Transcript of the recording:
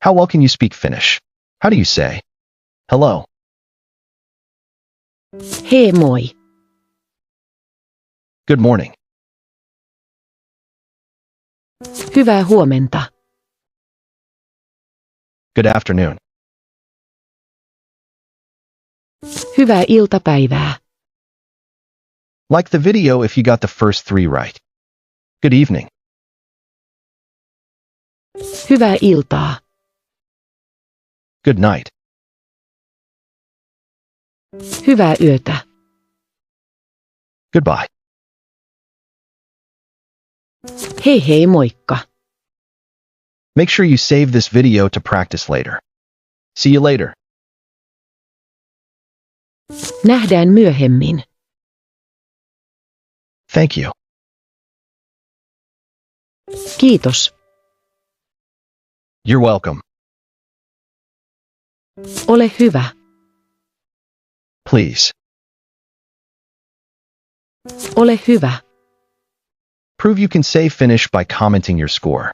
How well can you speak Finnish? How do you say hello? Hei moi. Good morning. Hyvää huomenta. Good afternoon. Hyvää iltapäivää. Like the video if you got the first 3 right. Good evening. Hyvää iltaa. Good night. Hyvää yötä. Goodbye. Hei hei moikka. Make sure you save this video to practice later. See you later. Nähdään myöhemmin. Thank you. Kiitos. You're welcome. Ole hyvä. Please. Ole hyvä. Prove you can say Finnish by commenting your score.